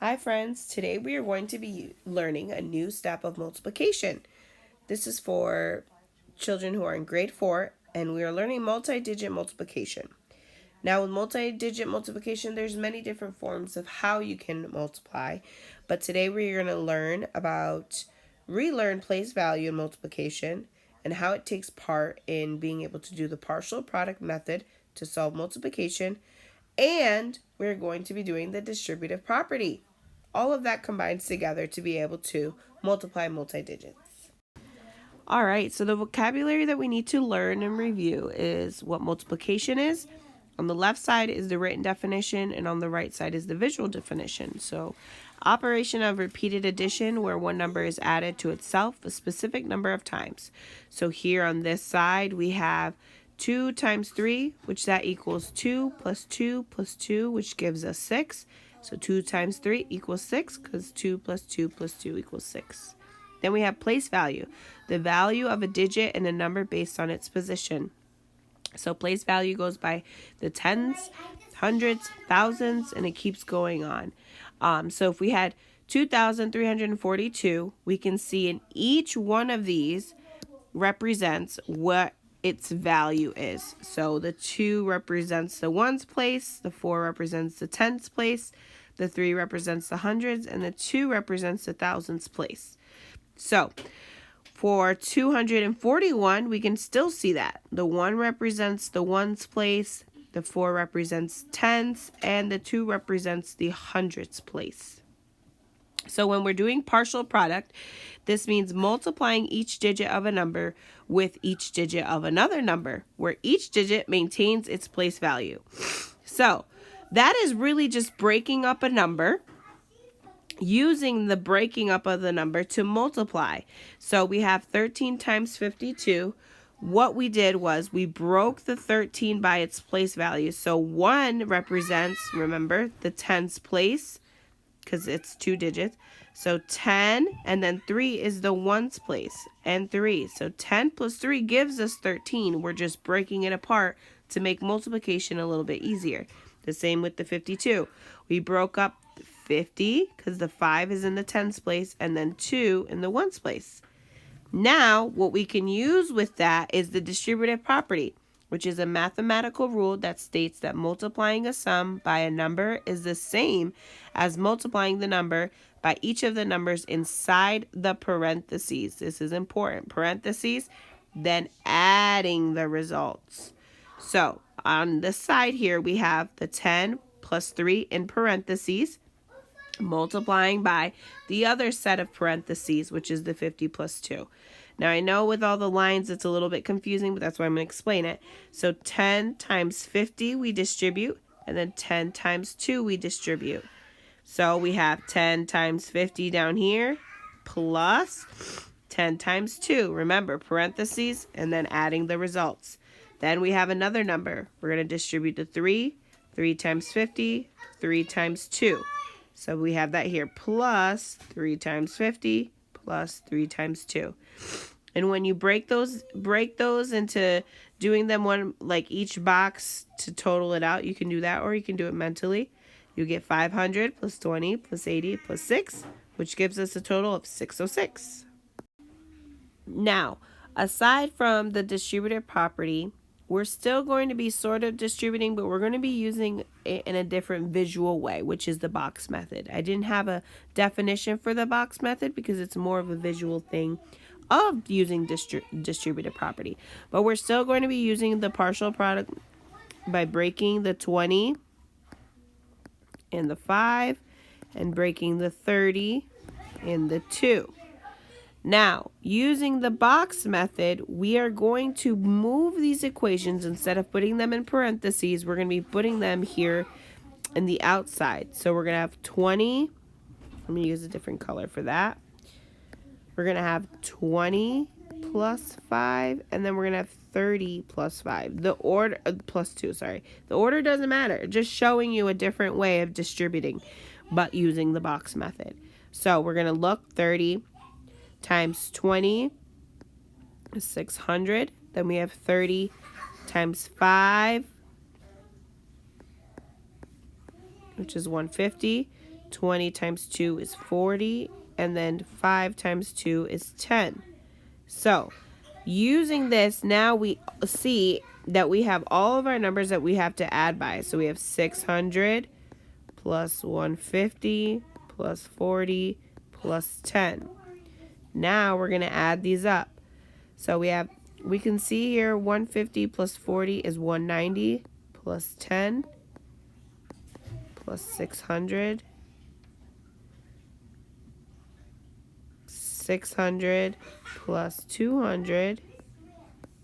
Hi friends, today we are going to be learning a new step of multiplication. This is for children who are in grade 4 and we are learning multi-digit multiplication. Now with multi-digit multiplication there's many different forms of how you can multiply, but today we're going to relearn place value in multiplication and how it takes part in being able to do the partial product method to solve multiplication, and we're going to be doing the distributive property. All of that combines together to be able to multiply multi-digits. All right, so the vocabulary that we need to learn and review is what multiplication is. On the left side is the written definition, and on the right side is the visual definition. So, operation of repeated addition, where one number is added to itself a specific number of times. So here on this side, we have 2 times 3, which that equals 2 plus 2 plus 2, which gives us 6. So 2 times 3 equals 6, because 2 plus 2 plus 2 equals 6. Then we have place value, the value of a digit in a number based on its position. So place value goes by the tens, hundreds, thousands, and it keeps going on. So if we had 2,342, we can see in each one of these represents what its value is. So the 2 represents the ones place, the 4 represents the tens place, the 3 represents the hundreds, and the 2 represents the thousands place. So for 241, we can still see that. The 1 represents the ones place, the 4 represents tens, and the 2 represents the hundreds place. So when we're doing partial product, this means multiplying each digit of a number with each digit of another number, where each digit maintains its place value. So that is really just breaking up a number, using the breaking up of the number to multiply. So we have 13 times 52. What we did was we broke the 13 by its place value. So 1 represents, remember, the tens place, because it's 2 digits. So 10, and then 3 is the ones place, and 3. So 10 plus 3 gives us 13. We're just breaking it apart to make multiplication a little bit easier. The same with the 52. We broke up 50 because the 5 is in the tens place and then 2 in the ones place. Now, what we can use with that is the distributive property, which is a mathematical rule that states that multiplying a sum by a number is the same as multiplying the number by each of the numbers inside the parentheses. This is important. Parentheses, then adding the results. So on the side here, we have the 10 plus 3 in parentheses, multiplying by the other set of parentheses, which is the 50 plus 2. Now, I know with all the lines it's a little bit confusing, but that's why I'm going to explain it. So 10 times 50 we distribute, and then 10 times 2 we distribute. So we have 10 times 50 down here, plus 10 times 2. Remember, parentheses, and then adding the results. Then we have another number. We're going to distribute the 3. 3 times 50, 3 times 2. So we have that here, plus 3 times 50, plus 3 times 2. And when you break those into doing them one, like each box to total it out, you can do that, or you can do it mentally. You get 500 plus 20 plus 80 plus 6, which gives us a total of 606. Now, aside from the distributive property, we're still going to be sort of distributing, but we're going to be using it in a different visual way, which is the box method. I didn't have a definition for the box method because it's more of a visual thing of using distributive property. But we're still going to be using the partial product by breaking the 20 and the 5 and breaking the 30 and the 2. Now, using the box method, we are going to move these equations. Instead of putting them in parentheses, we're going to be putting them here in the outside. So we're going to have 20. Let me use a different color for that. We're going to have 20 plus 5, and then we're going to have 30 plus 5. The order, plus 2, sorry. The order doesn't matter. Just showing you a different way of distributing, but using the box method. So we're going to look 30 times 20 is 600. Then we have 30 times 5, which is 150, 20 times 2 is 40, and then 5 times 2 is 10. So, using this, now we see that we have all of our numbers that we have to add by. So we have 600 plus 150 plus 40 plus 10. Now we're going to add these up. So we can see here 150 plus 40 is 190 plus 10 plus 600. 600 plus 200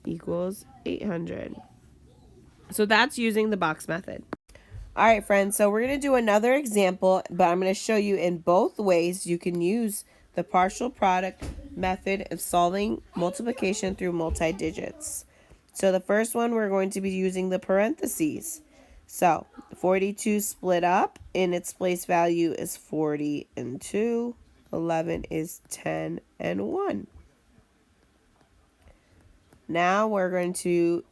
equals 800. So that's using the box method. All right, friends, so we're going to do another example, but I'm going to show you in both ways you can use the partial product method of solving multiplication through multi-digits. So the first one, we're going to be using the parentheses. So 42 split up, in its place value is 40 and 2. 11 is 10 and 1. Now we're going to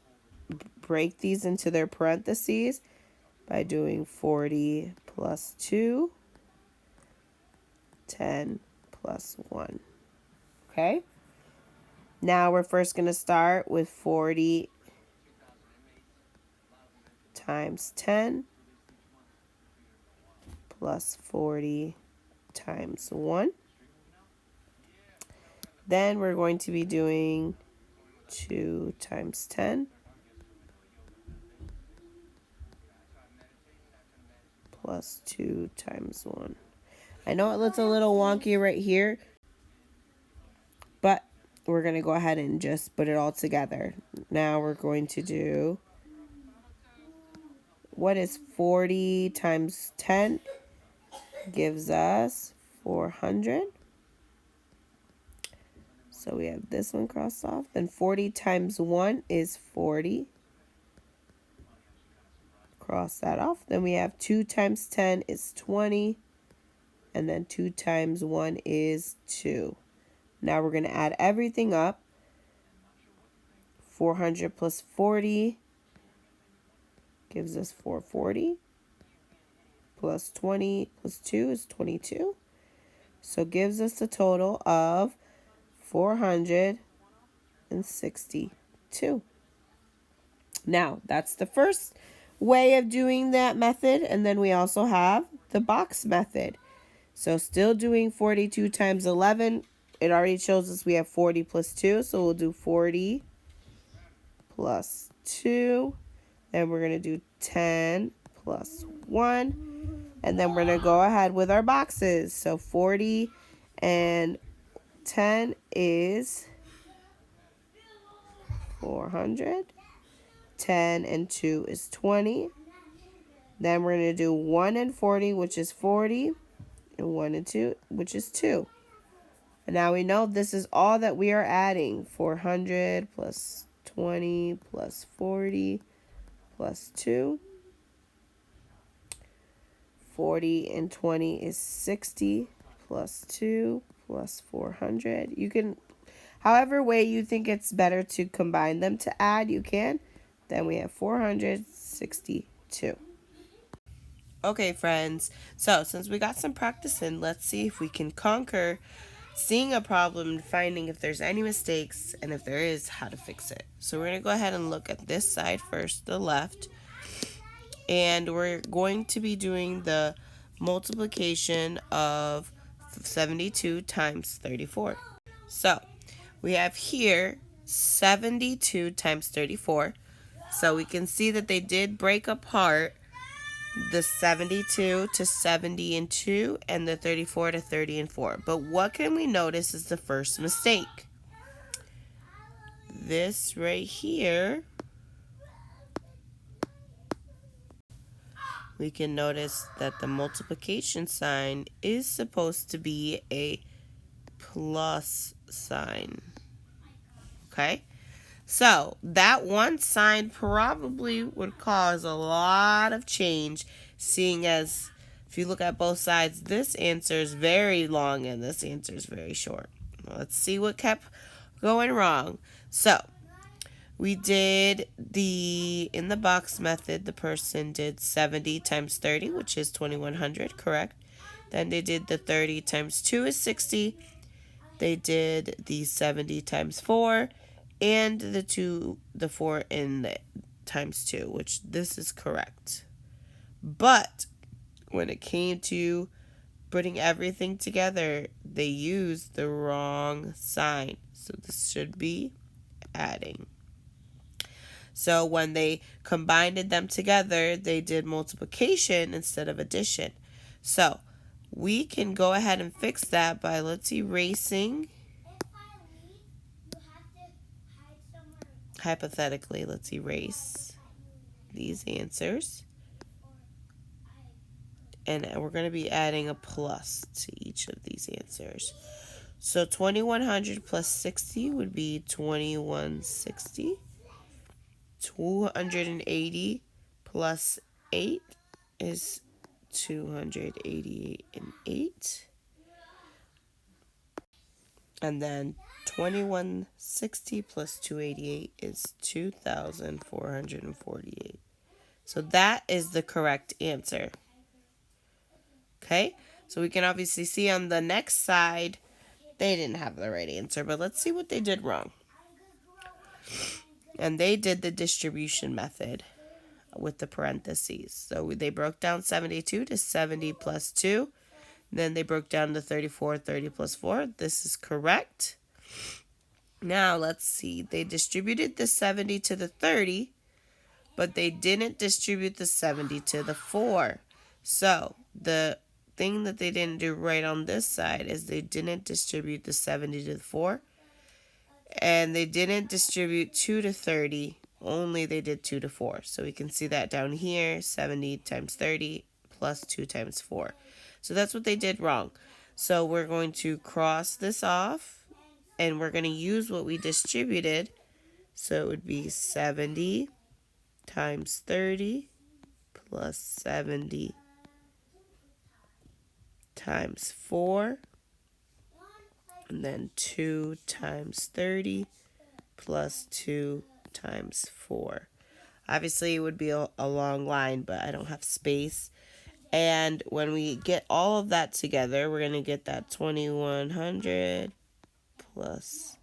break these into their parentheses by doing 40 plus 2, 10 plus 1. Okay? Now we're first going to start with 40 times 10 plus 40 times 1. Then we're going to be doing 2 times 10 plus 2 times 1. I know it looks a little wonky right here, but we're going to go ahead and just put it all together. Now we're going to do, what is 40 times 10? Gives us 400. So we have this one crossed off. Then 40 times 1 is 40. Cross that off. Then we have 2 times 10 is 20. And then 2 times 1 is 2. Now we're going to add everything up. 400 plus 40 gives us 440. Plus 20 plus 2 is 22. So gives us a total of 462. Now, that's the first way of doing that method. And then we also have the box method. So still doing 42 times 11. It already shows us we have 40 plus 2. So we'll do 40 plus 2. Then we're going to do 10 plus 1. And then we're going to go ahead with our boxes. So 40 and 10 is 400. 10 and 2 is 20. Then we're going to do 1 and 40, which is 40. And 1 and 2, which is 2. And now we know this is all that we are adding. 400 plus 20 plus 40 plus 2. 40 and 20 is 60 plus 2 plus 400. You can, however way you think it's better to combine them to add, you can. Then we have 462. Okay, friends. So since we got some practice in, let's see if we can conquer seeing a problem and finding if there's any mistakes, and if there is, how to fix it. So we're going to go ahead and look at this side first, the left. And we're going to be doing the multiplication of 72 times 34. So we have here 72 times 34. So we can see that they did break apart the 72 to 70 and 2 and the 34 to 30 and 4. But what can we notice is the first mistake? This right here, we can notice that the multiplication sign is supposed to be a plus sign. Okay? So that one sign probably would cause a lot of change, seeing as if you look at both sides, this answer is very long and this answer is very short. Let's see what kept going wrong. So we did in the box method, the person did 70 times 30, which is 2100, correct? Then they did the 30 times 2 is 60. They did the 70 times 4 and the 4 in the times 2, which this is correct. But when it came to putting everything together, they used the wrong sign. So this should be adding. So when they combined them together, they did multiplication instead of addition. So we can go ahead and fix that by, let's erasing. Hypothetically, let's erase these answers. And we're going to be adding a plus to each of these answers. So 2100 plus 60 would be 2160. 280 plus 8 is 288 and 8. And then 2160 plus 288 is 2448. So that is the correct answer. Okay, so we can obviously see on the next side, they didn't have the right answer, but let's see what they did wrong. And they did the distribution method with the parentheses. So they broke down 72 to 70 plus 2. Then they broke down to 34, 30 plus 4. This is correct. Now let's see. They distributed the 70 to the 30, but they didn't distribute the 70 to the 4. So the thing that they didn't do right on this side is they didn't distribute the 70 to the 4. And they didn't distribute 2 to 30. Only they did 2 to 4. So we can see that down here. 70 times 30 plus 2 times 4. So that's what they did wrong. So we're going to cross this off. And we're going to use what we distributed. So it would be 70 times 30 plus 70 times 4, and then 2 times 30 plus 2 times 4. Obviously, it would be a long line, but I don't have space. And when we get all of that together, we're going to get that 2100 plus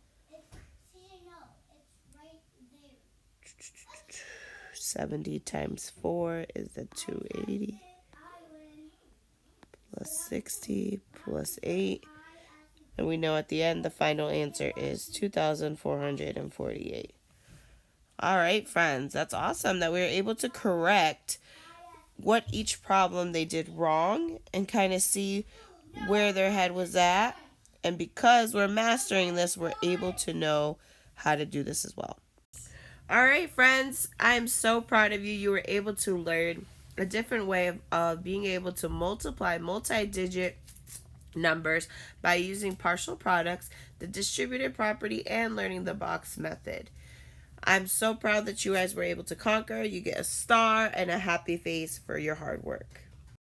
70 times 4 is the 280. Plus 60 plus 8. And we know at the end the final answer is 2,448. All right, friends. That's awesome that we were able to correct what each problem they did wrong and kind of see where their head was at. And because we're mastering this, we're able to know how to do this as well. All right, friends. I'm so proud of you. You were able to learn a different way of being able to multiply multi-digit numbers by using partial products, the distributed property, and learning the box method. I'm so proud that you guys were able to conquer. You get a star and a happy face for your hard work.